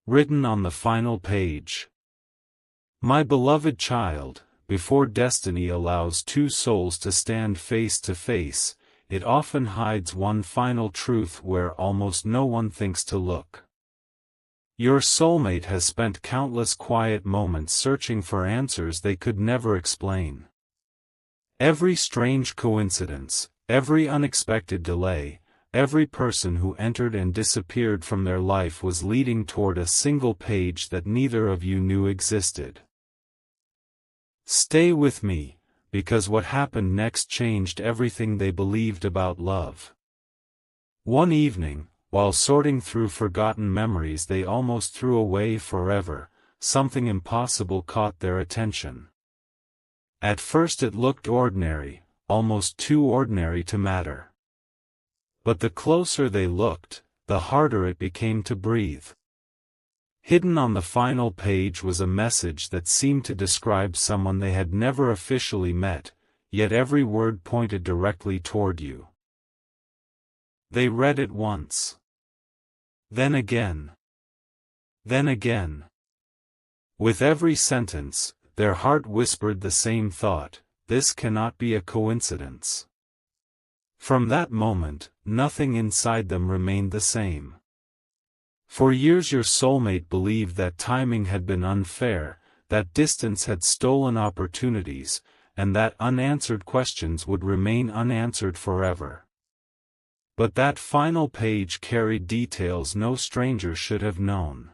Written on the final page. My beloved child, before destiny allows two souls to stand face to face, it often hides one final truth where almost no one thinks to look. Your soulmate has spent countless quiet moments searching for answers they could never explain. Every strange coincidence, every unexpected delay, every person who entered and disappeared from their life was leading toward a single page that neither of you knew existed. Stay with me, because what happened next changed everything they believed about love. One evening, while sorting through forgotten memories they almost threw away forever, something impossible caught their attention. At first it looked ordinary, almost too ordinary to matter. But the closer they looked, the harder it became to breathe. Hidden on the final page was a message that seemed to describe someone they had never officially met, yet every word pointed directly toward you. They read it once. Then again. Then again. With every sentence, their heart whispered the same thought: this cannot be a coincidence. From that moment, nothing inside them remained the same. For years your soulmate believed that timing had been unfair, that distance had stolen opportunities, and that unanswered questions would remain unanswered forever. But that final page carried details no stranger should have known.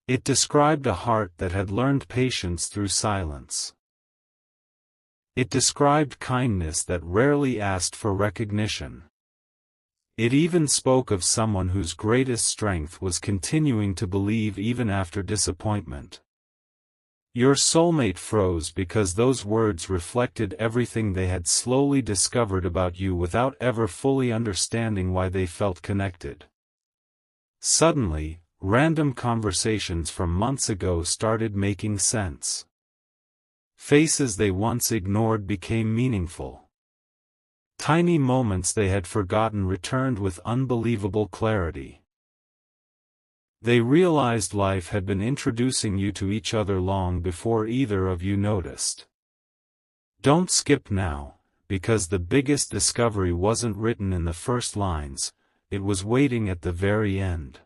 It described a heart that had learned patience through silence. It described kindness that rarely asked for recognition. It even spoke of someone whose greatest strength was continuing to believe even after disappointment. Your soulmate froze because those words reflected everything they had slowly discovered about you without ever fully understanding why they felt connected. Suddenly, random conversations from months ago started making sense. Faces they once ignored became meaningful. Tiny moments they had forgotten returned with unbelievable clarity. They realized life had been introducing you to each other long before either of you noticed. Don't skip now, because the biggest discovery wasn't written in the first lines, it was waiting at the very end.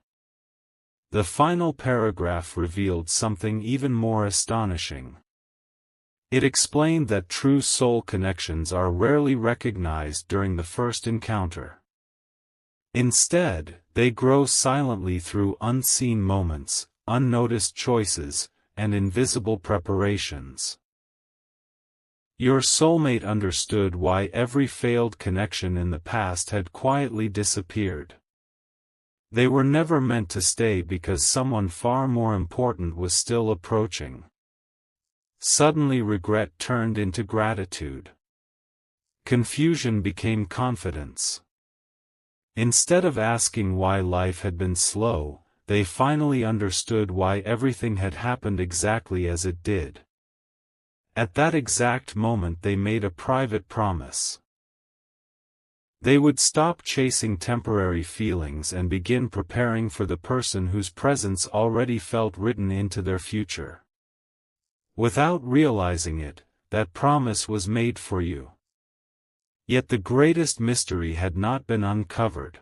The final paragraph revealed something even more astonishing. It explained that true soul connections are rarely recognized during the first encounter. Instead, they grow silently through unseen moments, unnoticed choices, and invisible preparations. Your soulmate understood why every failed connection in the past had quietly disappeared. They were never meant to stay because someone far more important was still approaching. Suddenly regret turned into gratitude. Confusion became confidence. Instead of asking why life had been slow, they finally understood why everything had happened exactly as it did. At that exact moment they made a private promise. They would stop chasing temporary feelings and begin preparing for the person whose presence already felt written into their future. Without realizing it, that promise was made for you. Yet the greatest mystery had not been uncovered.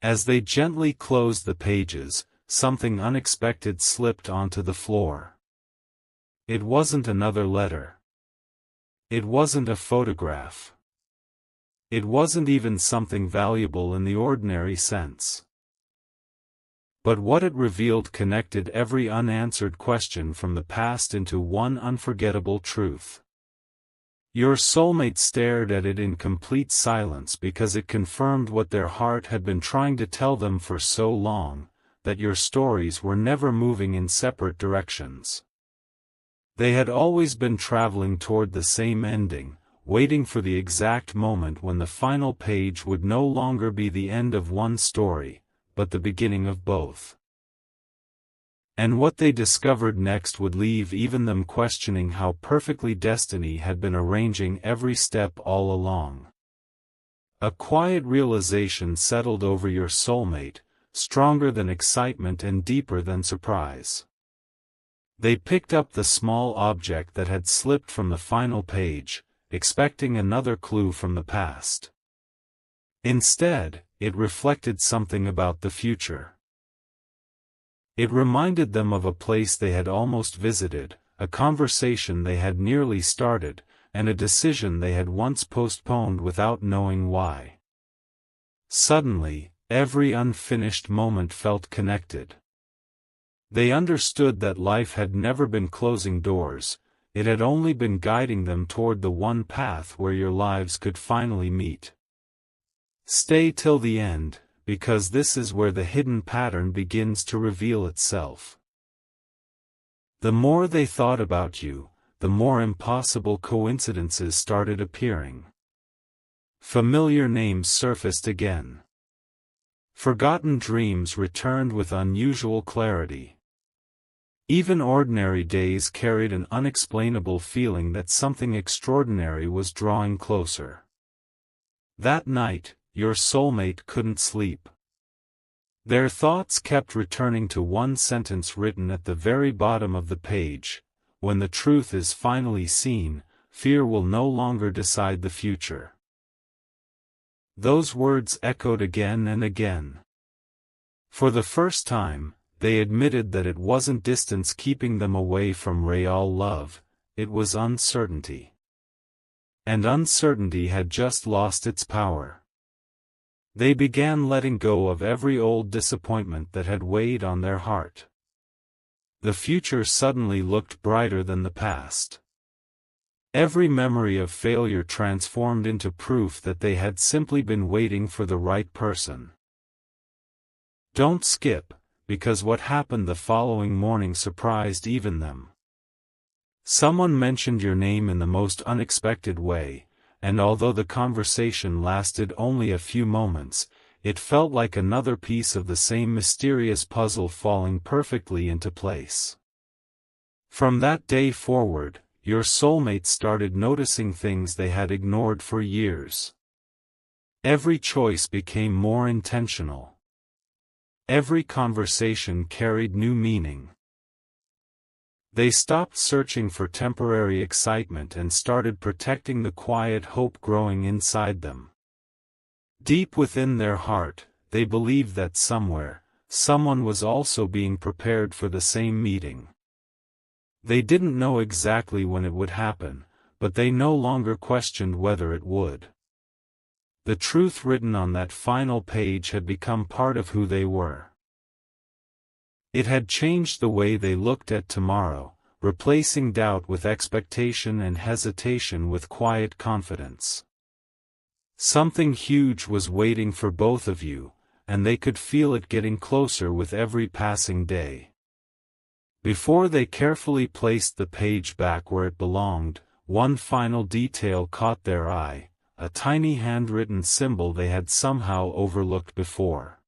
As they gently closed the pages, something unexpected slipped onto the floor. It wasn't another letter. It wasn't a photograph. It wasn't even something valuable in the ordinary sense. But what it revealed connected every unanswered question from the past into one unforgettable truth. Your soulmate stared at it in complete silence because it confirmed what their heart had been trying to tell them for so long, that your stories were never moving in separate directions. They had always been traveling toward the same ending, waiting for the exact moment when the final page would no longer be the end of one story, but the beginning of both. And what they discovered next would leave even them questioning how perfectly destiny had been arranging every step all along. A quiet realization settled over your soulmate, stronger than excitement and deeper than surprise. They picked up the small object that had slipped from the final page, expecting another clue from the past. Instead, it reflected something about the future. It reminded them of a place they had almost visited, a conversation they had nearly started, and a decision they had once postponed without knowing why. Suddenly, every unfinished moment felt connected. They understood that life had never been closing doors, it had only been guiding them toward the one path where your lives could finally meet. Stay till the end, because this is where the hidden pattern begins to reveal itself. The more they thought about you, the more impossible coincidences started appearing. Familiar names surfaced again. Forgotten dreams returned with unusual clarity. Even ordinary days carried an unexplainable feeling that something extraordinary was drawing closer. That night, your soulmate couldn't sleep. Their thoughts kept returning to one sentence written at the very bottom of the page: when the truth is finally seen, fear will no longer decide the future. Those words echoed again and again. For the first time, they admitted that it wasn't distance keeping them away from real love, it was uncertainty. And uncertainty had just lost its power. They began letting go of every old disappointment that had weighed on their heart. The future suddenly looked brighter than the past. Every memory of failure transformed into proof that they had simply been waiting for the right person. Don't skip, because what happened the following morning surprised even them. Someone mentioned your name in the most unexpected way, and although the conversation lasted only a few moments, it felt like another piece of the same mysterious puzzle falling perfectly into place. From that day forward, your soulmate started noticing things they had ignored for years. Every choice became more intentional. Every conversation carried new meaning. They stopped searching for temporary excitement and started protecting the quiet hope growing inside them. Deep within their heart, they believed that somewhere, someone was also being prepared for the same meeting. They didn't know exactly when it would happen, but they no longer questioned whether it would. The truth written on that final page had become part of who they were. It had changed the way they looked at tomorrow, replacing doubt with expectation and hesitation with quiet confidence. Something huge was waiting for both of you, and they could feel it getting closer with every passing day. Before they carefully placed the page back where it belonged, one final detail caught their eye: a tiny handwritten symbol they had somehow overlooked before.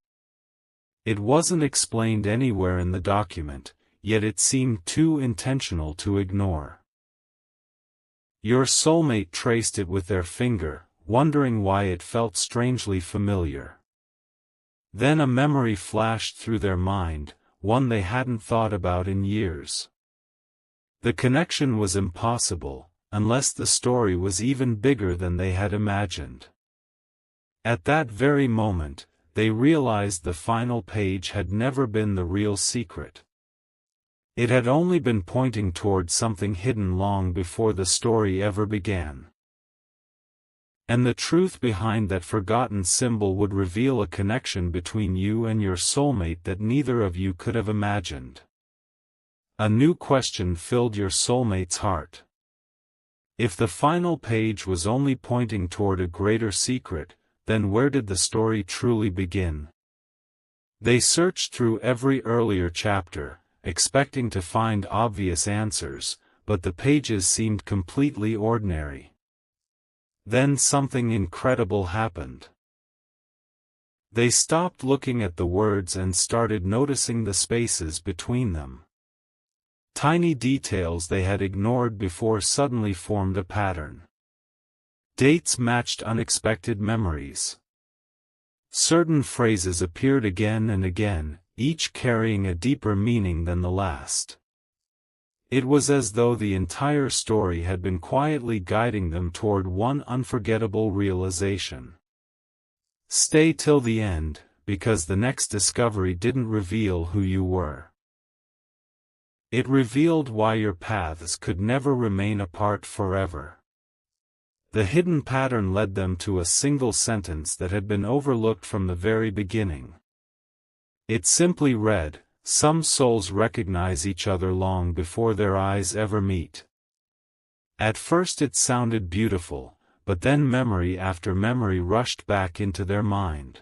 It wasn't explained anywhere in the document, yet it seemed too intentional to ignore. Your soulmate traced it with their finger, wondering why it felt strangely familiar. Then a memory flashed through their mind, one they hadn't thought about in years. The connection was impossible, unless the story was even bigger than they had imagined. At that very moment, they realized the final page had never been the real secret. It had only been pointing toward something hidden long before the story ever began. And the truth behind that forgotten symbol would reveal a connection between you and your soulmate that neither of you could have imagined. A new question filled your soulmate's heart. If the final page was only pointing toward a greater secret, then where did the story truly begin? They searched through every earlier chapter, expecting to find obvious answers, but the pages seemed completely ordinary. Then something incredible happened. They stopped looking at the words and started noticing the spaces between them. Tiny details they had ignored before suddenly formed a pattern. Dates matched unexpected memories. Certain phrases appeared again and again, each carrying a deeper meaning than the last. It was as though the entire story had been quietly guiding them toward one unforgettable realization. Stay till the end, because the next discovery didn't reveal who you were. It revealed why your paths could never remain apart forever. The hidden pattern led them to a single sentence that had been overlooked from the very beginning. It simply read, "Some souls recognize each other long before their eyes ever meet." At first it sounded beautiful, but then memory after memory rushed back into their mind.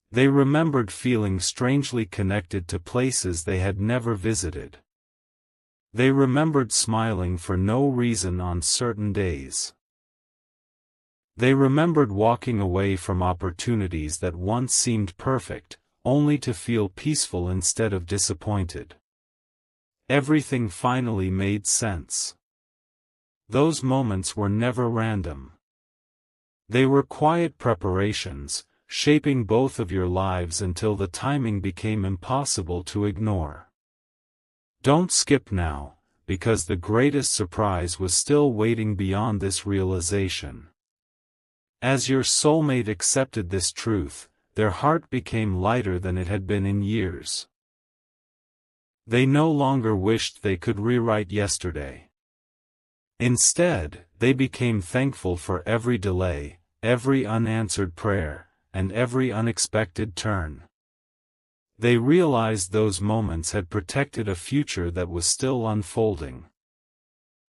They remembered feeling strangely connected to places they had never visited. They remembered smiling for no reason on certain days. They remembered walking away from opportunities that once seemed perfect, only to feel peaceful instead of disappointed. Everything finally made sense. Those moments were never random. They were quiet preparations, shaping both of your lives until the timing became impossible to ignore. Don't skip now, because the greatest surprise was still waiting beyond this realization. As your soulmate accepted this truth, their heart became lighter than it had been in years. They no longer wished they could rewrite yesterday. Instead, they became thankful for every delay, every unanswered prayer, and every unexpected turn. They realized those moments had protected a future that was still unfolding.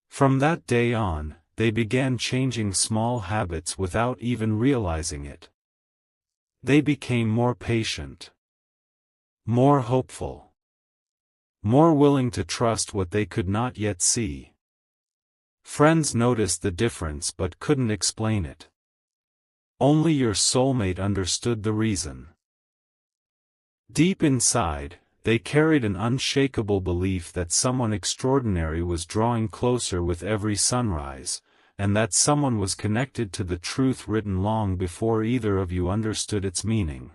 From that day on, they began changing small habits without even realizing it. They became more patient, more hopeful, more willing to trust what they could not yet see. Friends noticed the difference but couldn't explain it. Only your soulmate understood the reason. Deep inside, they carried an unshakable belief that someone extraordinary was drawing closer with every sunrise, and that someone was connected to the truth written long before either of you understood its meaning.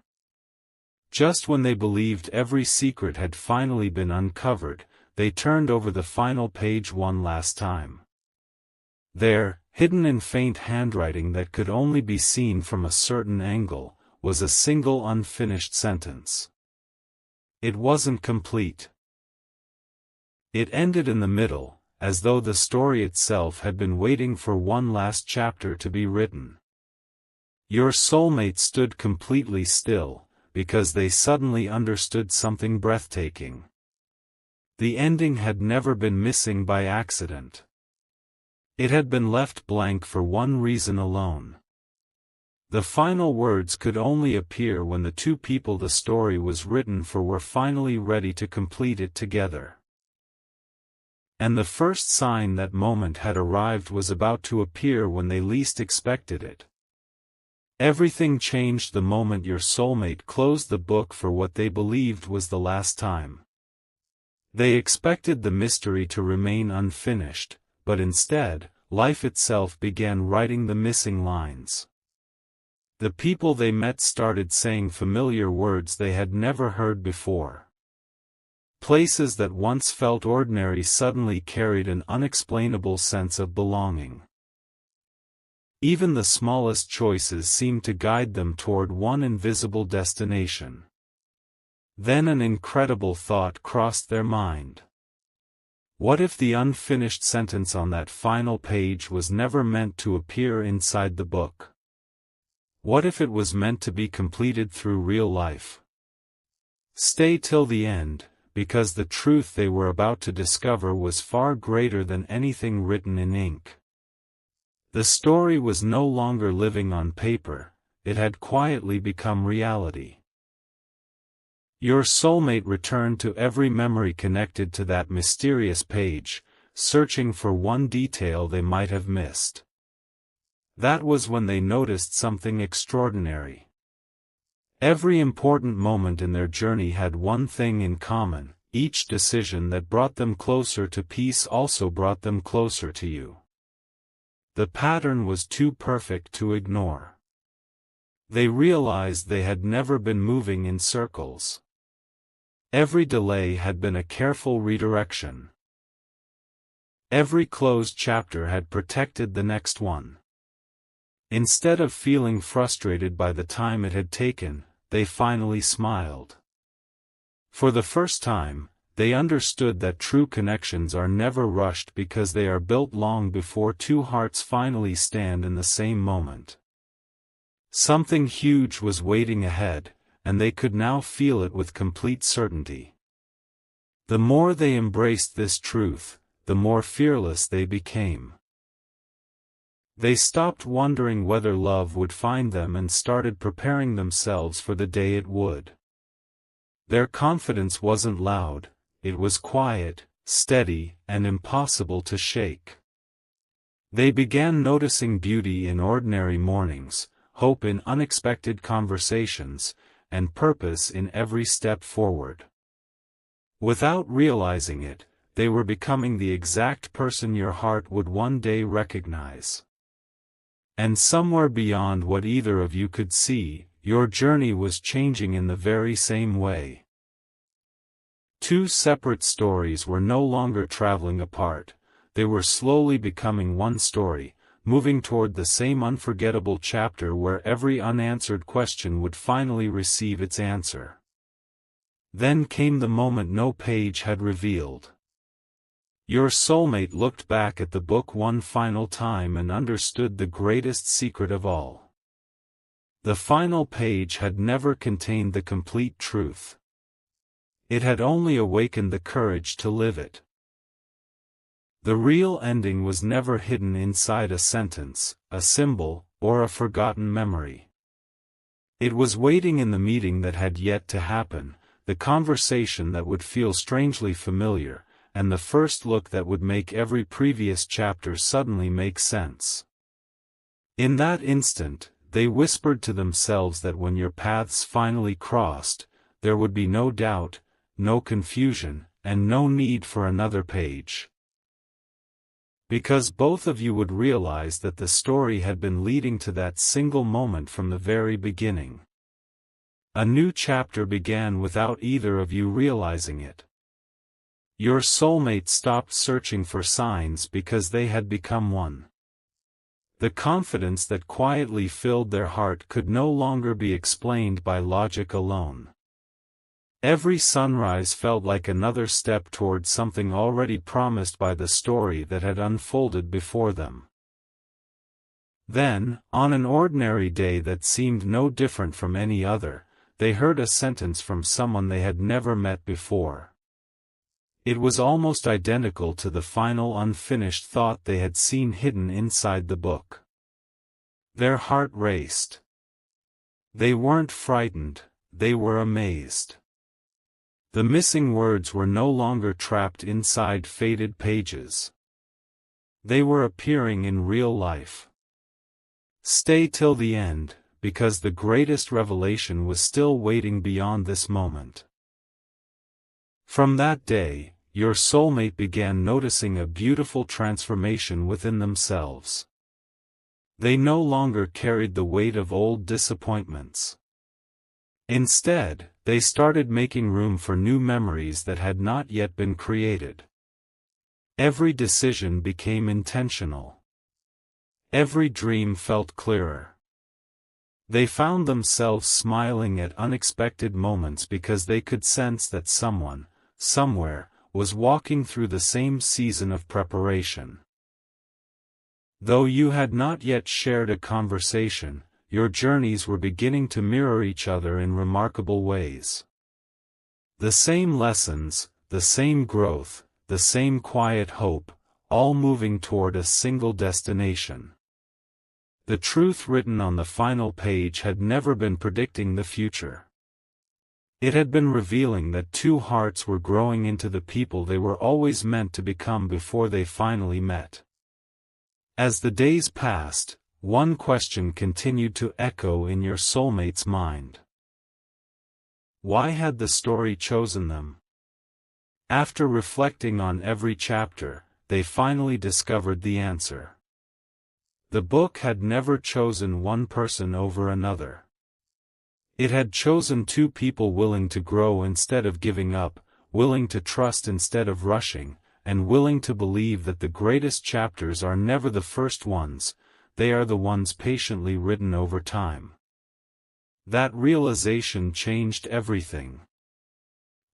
Just when they believed every secret had finally been uncovered, they turned over the final page one last time. There, hidden in faint handwriting that could only be seen from a certain angle, was a single unfinished sentence. It wasn't complete. It ended in the middle, as though the story itself had been waiting for one last chapter to be written. Your soulmate stood completely still, because they suddenly understood something breathtaking. The ending had never been missing by accident. It had been left blank for one reason alone. The final words could only appear when the two people the story was written for were finally ready to complete it together. And the first sign that moment had arrived was about to appear when they least expected it. Everything changed the moment your soulmate closed the book for what they believed was the last time. They expected the mystery to remain unfinished, but instead, life itself began writing the missing lines. The people they met started saying familiar words they had never heard before. Places that once felt ordinary suddenly carried an unexplainable sense of belonging. Even the smallest choices seemed to guide them toward one invisible destination. Then an incredible thought crossed their mind. What if the unfinished sentence on that final page was never meant to appear inside the book? What if it was meant to be completed through real life? Stay till the end, because the truth they were about to discover was far greater than anything written in ink. The story was no longer living on paper, it had quietly become reality. Your soulmate returned to every memory connected to that mysterious page, searching for one detail they might have missed. That was when they noticed something extraordinary. Every important moment in their journey had one thing in common: each decision that brought them closer to peace also brought them closer to you. The pattern was too perfect to ignore. They realized they had never been moving in circles. Every delay had been a careful redirection. Every closed chapter had protected the next one. Instead of feeling frustrated by the time it had taken, they finally smiled. For the first time, they understood that true connections are never rushed because they are built long before two hearts finally stand in the same moment. Something huge was waiting ahead, and they could now feel it with complete certainty. The more they embraced this truth, the more fearless they became. They stopped wondering whether love would find them and started preparing themselves for the day it would. Their confidence wasn't loud, it was quiet, steady, and impossible to shake. They began noticing beauty in ordinary mornings, hope in unexpected conversations, and purpose in every step forward. Without realizing it, they were becoming the exact person your heart would one day recognize. And somewhere beyond what either of you could see, your journey was changing in the very same way. Two separate stories were no longer traveling apart, they were slowly becoming one story, moving toward the same unforgettable chapter where every unanswered question would finally receive its answer. Then came the moment no page had revealed. Your soulmate looked back at the book one final time and understood the greatest secret of all. The final page had never contained the complete truth. It had only awakened the courage to live it. The real ending was never hidden inside a sentence, a symbol, or a forgotten memory. It was waiting in the meeting that had yet to happen, the conversation that would feel strangely familiar, and the first look that would make every previous chapter suddenly make sense. In that instant, they whispered to themselves that when your paths finally crossed, there would be no doubt, no confusion, and no need for another page. Because both of you would realize that the story had been leading to that single moment from the very beginning. A new chapter began without either of you realizing it. Your soulmate stopped searching for signs because they had become one. The confidence that quietly filled their heart could no longer be explained by logic alone. Every sunrise felt like another step toward something already promised by the story that had unfolded before them. Then, on an ordinary day that seemed no different from any other, they heard a sentence from someone they had never met before. It was almost identical to the final unfinished thought they had seen hidden inside the book. Their heart raced. They weren't frightened, they were amazed. The missing words were no longer trapped inside faded pages. They were appearing in real life. Stay till the end, because the greatest revelation was still waiting beyond this moment. From that day, your soulmate began noticing a beautiful transformation within themselves. They no longer carried the weight of old disappointments. Instead, they started making room for new memories that had not yet been created. Every decision became intentional. Every dream felt clearer. They found themselves smiling at unexpected moments because they could sense that someone, somewhere, was walking through the same season of preparation. Though you had not yet shared a conversation, your journeys were beginning to mirror each other in remarkable ways. The same lessons, the same growth, the same quiet hope, all moving toward a single destination. The truth written on the final page had never been predicting the future. It had been revealing that two hearts were growing into the people they were always meant to become before they finally met. As the days passed, one question continued to echo in your soulmate's mind. Why had the story chosen them? After reflecting on every chapter, they finally discovered the answer. The book had never chosen one person over another. It had chosen two people willing to grow instead of giving up, willing to trust instead of rushing, and willing to believe that the greatest chapters are never the first ones, they are the ones patiently written over time. That realization changed everything.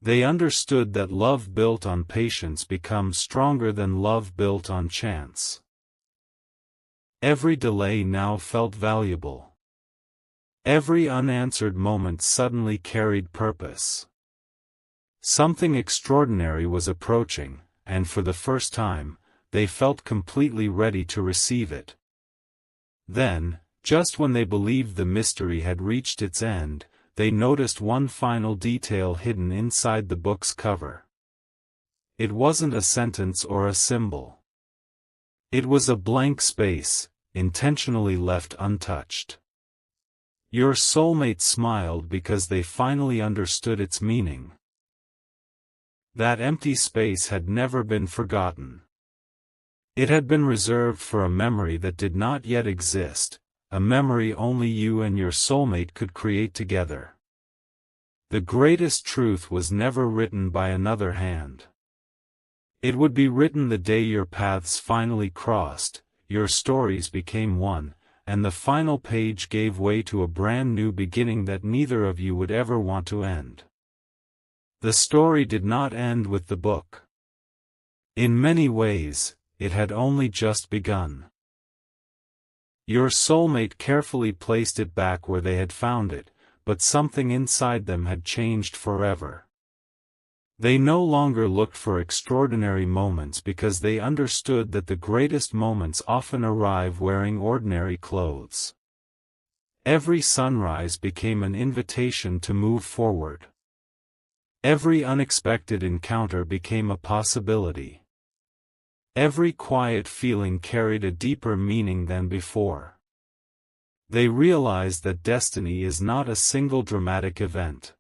They understood that love built on patience becomes stronger than love built on chance. Every delay now felt valuable. Every unanswered moment suddenly carried purpose. Something extraordinary was approaching, and for the first time, they felt completely ready to receive it. Then, just when they believed the mystery had reached its end, they noticed one final detail hidden inside the book's cover. It wasn't a sentence or a symbol. It was a blank space, intentionally left untouched. Your soulmate smiled because they finally understood its meaning. That empty space had never been forgotten. It had been reserved for a memory that did not yet exist, a memory only you and your soulmate could create together. The greatest truth was never written by another hand. It would be written the day your paths finally crossed, your stories became one, and the final page gave way to a brand new beginning that neither of you would ever want to end. The story did not end with the book. In many ways, it had only just begun. Your soulmate carefully placed it back where they had found it, but something inside them had changed forever. They no longer looked for extraordinary moments because they understood that the greatest moments often arrive wearing ordinary clothes. Every sunrise became an invitation to move forward. Every unexpected encounter became a possibility. Every quiet feeling carried a deeper meaning than before. They realized that destiny is not a single dramatic event.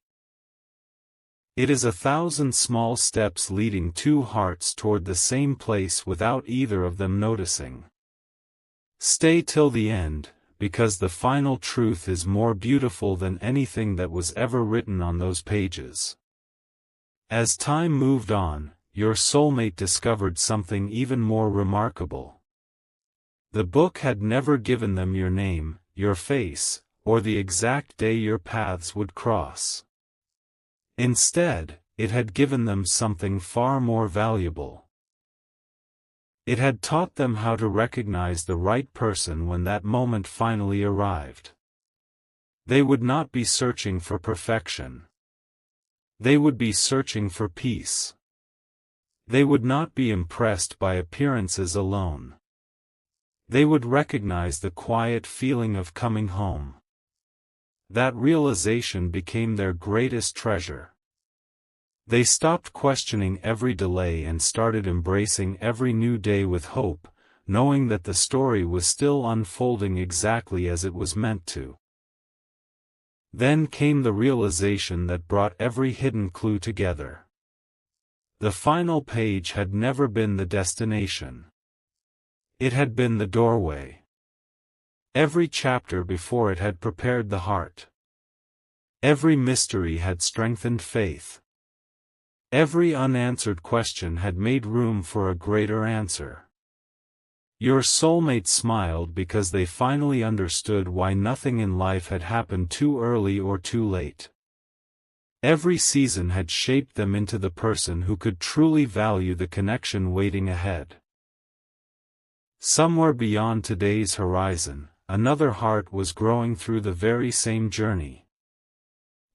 It is 1,000 small steps leading two hearts toward the same place without either of them noticing. Stay till the end, because the final truth is more beautiful than anything that was ever written on those pages. As time moved on, your soulmate discovered something even more remarkable. The book had never given them your name, your face, or the exact day your paths would cross. Instead, it had given them something far more valuable. It had taught them how to recognize the right person when that moment finally arrived. They would not be searching for perfection. They would be searching for peace. They would not be impressed by appearances alone. They would recognize the quiet feeling of coming home. That realization became their greatest treasure. They stopped questioning every delay and started embracing every new day with hope, knowing that the story was still unfolding exactly as it was meant to. Then came the realization that brought every hidden clue together. The final page had never been the destination. It had been the doorway. Every chapter before it had prepared the heart. Every mystery had strengthened faith. Every unanswered question had made room for a greater answer. Your soulmate smiled because they finally understood why nothing in life had happened too early or too late. Every season had shaped them into the person who could truly value the connection waiting ahead. Somewhere beyond today's horizon, another heart was growing through the very same journey.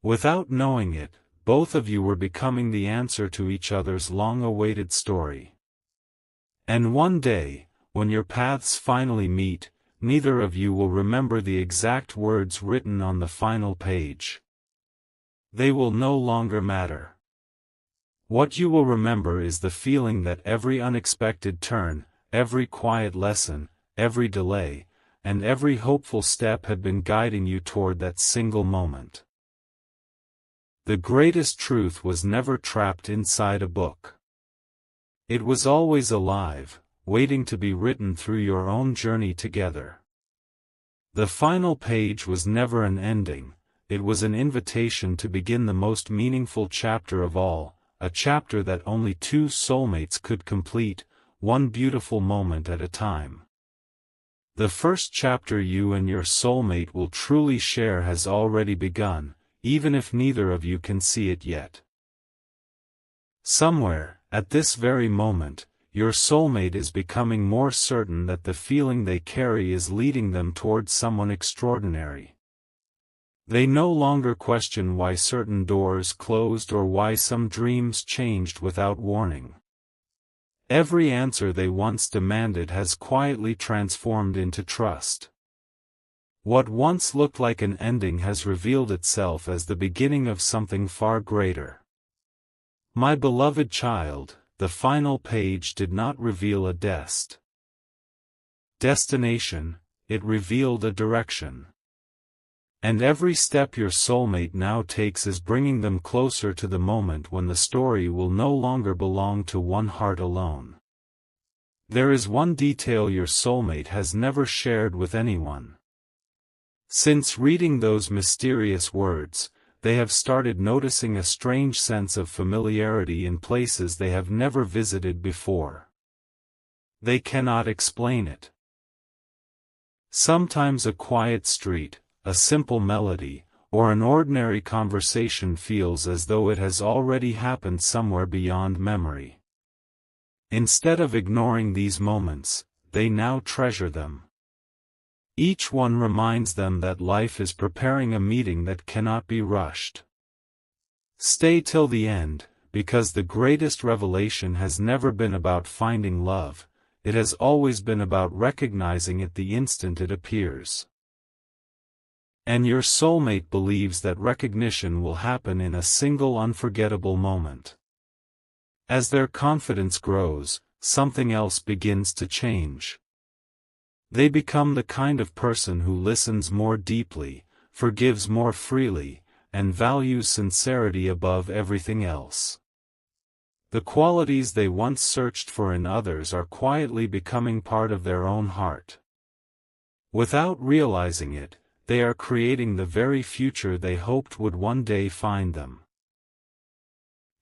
Without knowing it, both of you were becoming the answer to each other's long-awaited story. And one day, when your paths finally meet, neither of you will remember the exact words written on the final page. They will no longer matter. What you will remember is the feeling that every unexpected turn, every quiet lesson, every delay, and every hopeful step had been guiding you toward that single moment. The greatest truth was never trapped inside a book. It was always alive, waiting to be written through your own journey together. The final page was never an ending, it was an invitation to begin the most meaningful chapter of all, a chapter that only two soulmates could complete, one beautiful moment at a time. The first chapter you and your soulmate will truly share has already begun, even if neither of you can see it yet. Somewhere, at this very moment, your soulmate is becoming more certain that the feeling they carry is leading them towards someone extraordinary. They no longer question why certain doors closed or why some dreams changed without warning. Every answer they once demanded has quietly transformed into trust. What once looked like an ending has revealed itself as the beginning of something far greater. My beloved child, the final page did not reveal a destination, it revealed a direction. And every step your soulmate now takes is bringing them closer to the moment when the story will no longer belong to one heart alone. There is one detail your soulmate has never shared with anyone. Since reading those mysterious words, they have started noticing a strange sense of familiarity in places they have never visited before. They cannot explain it. Sometimes a quiet street, a simple melody, or an ordinary conversation feels as though it has already happened somewhere beyond memory. Instead of ignoring these moments, they now treasure them. Each one reminds them that life is preparing a meeting that cannot be rushed. Stay till the end, because the greatest revelation has never been about finding love, it has always been about recognizing it the instant it appears. And your soulmate believes that recognition will happen in a single unforgettable moment. As their confidence grows, something else begins to change. They become the kind of person who listens more deeply, forgives more freely, and values sincerity above everything else. The qualities they once searched for in others are quietly becoming part of their own heart. Without realizing it, they are creating the very future they hoped would one day find them.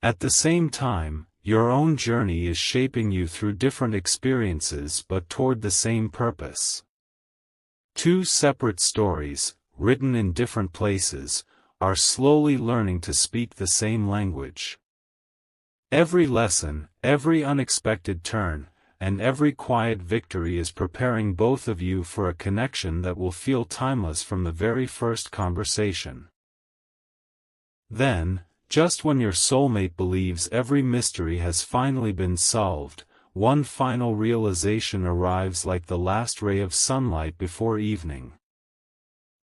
At the same time, your own journey is shaping you through different experiences but toward the same purpose. Two separate stories, written in different places, are slowly learning to speak the same language. Every lesson, every unexpected turn, and every quiet victory is preparing both of you for a connection that will feel timeless from the very first conversation. Then, just when your soulmate believes every mystery has finally been solved, one final realization arrives like the last ray of sunlight before evening.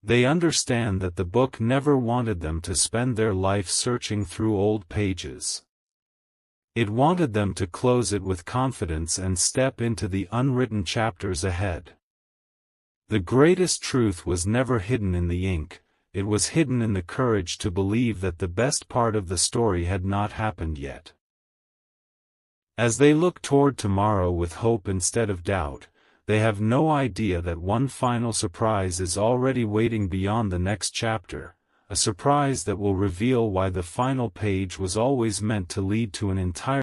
They understand that the book never wanted them to spend their life searching through old pages. It wanted them to close it with confidence and step into the unwritten chapters ahead. The greatest truth was never hidden in the ink, it was hidden in the courage to believe that the best part of the story had not happened yet. As they look toward tomorrow with hope instead of doubt, they have no idea that one final surprise is already waiting beyond the next chapter. A surprise that will reveal why the final page was always meant to lead to an entire